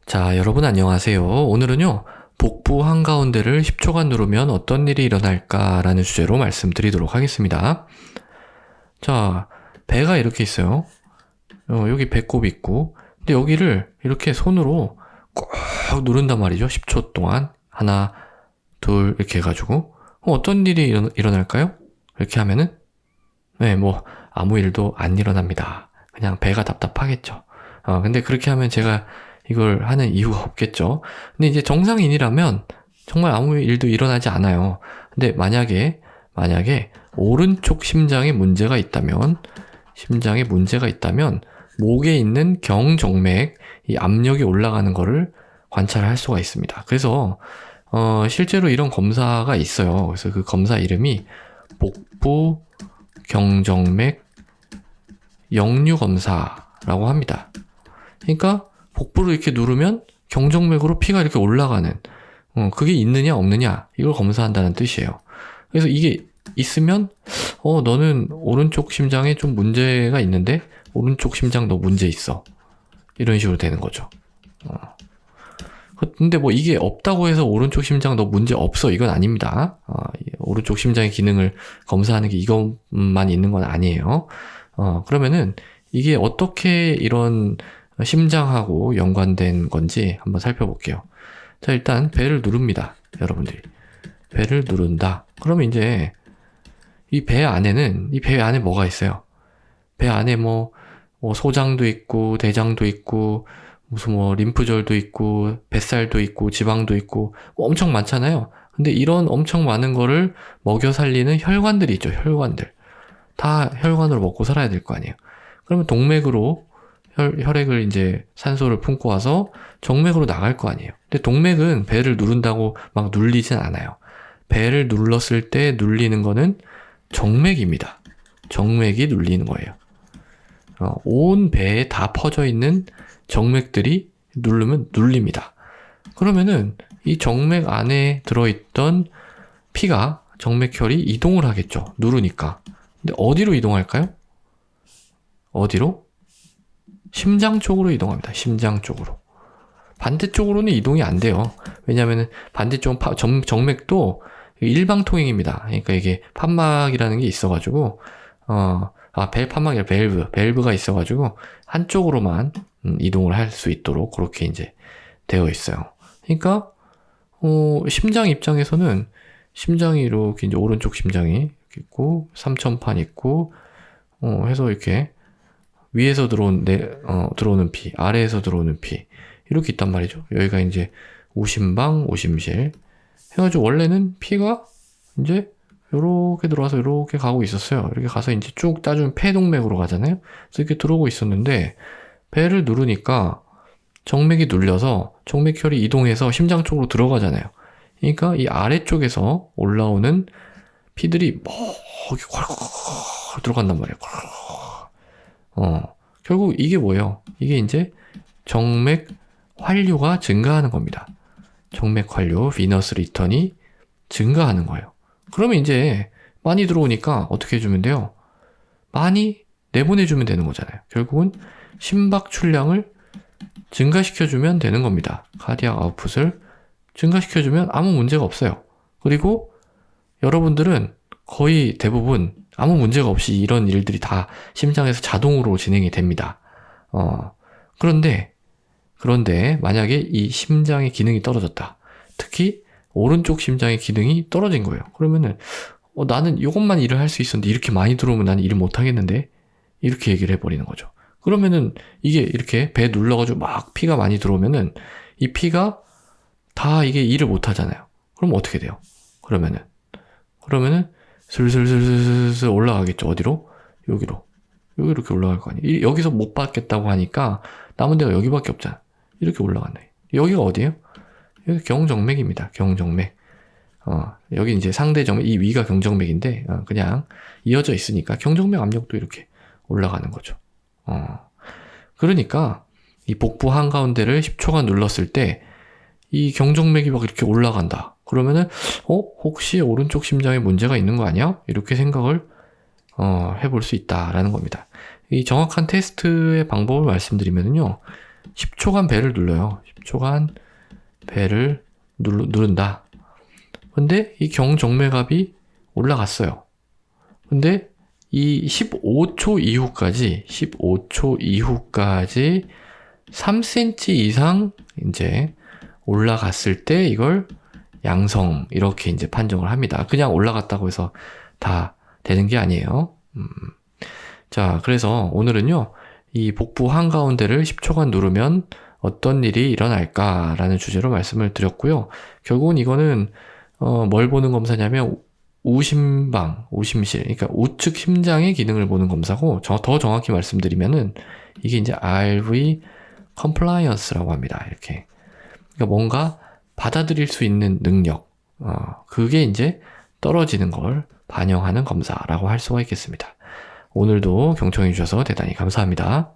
자, 여러분 안녕하세요. 오늘은요, 복부 한가운데를 10초간 누르면 어떤 일이 일어날까라는 주제로 말씀드리도록 하겠습니다. 자, 배가 이렇게 있어요. 여기 배꼽이 있고, 근데 여기를 이렇게 손으로 꾹 누른단 말이죠. 10초 동안. 하나, 둘, 이렇게 해가지고. 어떤 일이 일어날까요? 이렇게 하면은, 네, 아무 일도 안 일어납니다. 그냥 배가 답답하겠죠. 근데 그렇게 하면 제가 이걸 하는 이유가 없겠죠. 근데 이제 정상인이라면 정말 아무 일도 일어나지 않아요. 근데 만약에 오른쪽 심장에 문제가 있다면, 목에 있는 경정맥, 이 압력이 올라가는 거를 관찰할 수가 있습니다. 그래서, 실제로 이런 검사가 있어요. 그래서 그 검사 이름이 복부 경정맥 역류 검사라고 합니다. 그러니까 복부를 이렇게 누르면 경정맥으로 피가 이렇게 올라가는, 그게 있느냐 없느냐 이걸 검사한다는 뜻이에요. 그래서 이게 있으면 너는 오른쪽 심장에 좀 문제가 있는데 오른쪽 심장 너 문제 있어, 이런 식으로 되는 거죠. 근데 이게 없다고 해서 오른쪽 심장 너 문제 없어, 이건 아닙니다. 오른쪽 심장의 기능을 검사하는 게 이것만 있는 건 아니에요. 그러면은 이게 어떻게 이런 심장하고 연관된 건지 한번 살펴볼게요. 자, 일단 배를 누릅니다. 여러분들이 배를 누른다. 그러면 이제 이 배 안에 뭐가 있어요? 배 안에 소장도 있고 대장도 있고 무슨 림프절도 있고 뱃살도 있고 지방도 있고 엄청 많잖아요. 근데 이런 엄청 많은 거를 먹여 살리는 혈관들이 있죠. 혈관들. 다 혈관으로 먹고 살아야 될 거 아니에요. 그러면 동맥으로 혈액을 이제 산소를 품고 와서 정맥으로 나갈 거 아니에요. 근데 동맥은 배를 누른다고 막 눌리진 않아요. 배를 눌렀을 때 눌리는 거는 정맥입니다. 정맥이 눌리는 거예요. 온 배에 다 퍼져 있는 정맥들이 누르면 눌립니다. 그러면은 이 정맥 안에 들어있던 피가, 정맥혈이 이동을 하겠죠. 누르니까. 근데 어디로 이동할까요? 어디로? 심장 쪽으로 이동합니다. 심장 쪽으로. 반대쪽으로는 이동이 안 돼요. 왜냐하면 반대쪽은 정맥도 일방통행입니다. 그러니까 이게 판막이라는 게 있어가지고, 판막이 아니라 밸브가 있어가지고 한쪽으로만 이동을 할 수 있도록 그렇게 이제 되어 있어요. 그러니까 심장 입장에서는 심장이 이렇게 이제 오른쪽 심장이 이렇게 있고 삼천판 있고 해서 이렇게 위에서 들어오는 피, 아래에서 들어오는 피, 이렇게 있단 말이죠. 여기가 이제 오심방, 오심실 해가지고 원래는 피가 이제 요렇게 들어와서 요렇게 가고 있었어요. 이렇게 가서 이제 쭉 따주면 폐동맥으로 가잖아요. 그래서 이렇게 들어오고 있었는데 배를 누르니까 정맥이 눌려서 정맥혈이 이동해서 심장 쪽으로 들어가잖아요. 그러니까 이 아래쪽에서 올라오는 피들이 이렇게 콸콸 들어간단 말이에요. 결국 이게 뭐예요? 이게 이제 정맥 활류가 증가하는 겁니다. 정맥 활류, 비너스 리턴이 증가하는 거예요. 그러면 이제 많이 들어오니까 어떻게 해주면 돼요? 많이 내보내주면 되는 거잖아요. 결국은 심박 출량을 증가시켜주면 되는 겁니다. 카디악 아웃풋을 증가시켜주면 아무 문제가 없어요. 그리고 여러분들은 거의 대부분 아무 문제가 없이 이런 일들이 다 심장에서 자동으로 진행이 됩니다. 그런데 만약에 이 심장의 기능이 떨어졌다. 특히 오른쪽 심장의 기능이 떨어진 거예요. 그러면은 나는 이것만 일을 할 수 있었는데 이렇게 많이 들어오면 나는 일을 못 하겠는데, 이렇게 얘기를 해버리는 거죠. 그러면은 이게 이렇게 배 눌러가지고 막 피가 많이 들어오면은 이 피가 다 이게 일을 못 하잖아요. 그럼 어떻게 돼요? 그러면은 슬슬슬슬슬 올라가겠죠. 어디로? 여기로 이렇게 올라갈 거 아니에요. 여기서 못 받겠다고 하니까 남은 데가 여기밖에 없잖아. 이렇게 올라갔네. 여기가 어디예요? 여기 경정맥입니다. 경정맥. 여기 이제 상대 정맥, 이 위가 경정맥인데 그냥 이어져 있으니까 경정맥 압력도 이렇게 올라가는 거죠. 그러니까 이 복부 한가운데를 10초간 눌렀을 때 이 경정맥이 막 이렇게 올라간다. 그러면은 혹시 오른쪽 심장에 문제가 있는 거 아니야? 이렇게 생각을 해볼 수 있다라는 겁니다. 이 정확한 테스트의 방법을 말씀드리면요, 10초간 배를 눌러요. 10초간 배를 누른다. 근데 이 경정맥압이 올라갔어요. 근데 이 15초 이후까지 3cm 이상 이제 올라갔을 때 이걸 양성 이렇게 이제 판정을 합니다. 그냥 올라갔다고 해서 다 되는 게 아니에요. 자, 그래서 오늘은요, 이 복부 한가운데를 10초간 누르면 어떤 일이 일어날까라는 주제로 말씀을 드렸고요. 결국은 이거는 뭘 보는 검사냐면 우심실, 그러니까 우측 심장의 기능을 보는 검사고, 더 정확히 말씀드리면은 이게 이제 RV compliance라고 합니다. 이렇게. 그러니까 뭔가 받아들일 수 있는 능력, 그게 이제 떨어지는 걸 반영하는 검사라고 할 수가 있겠습니다. 오늘도 경청해 주셔서 대단히 감사합니다.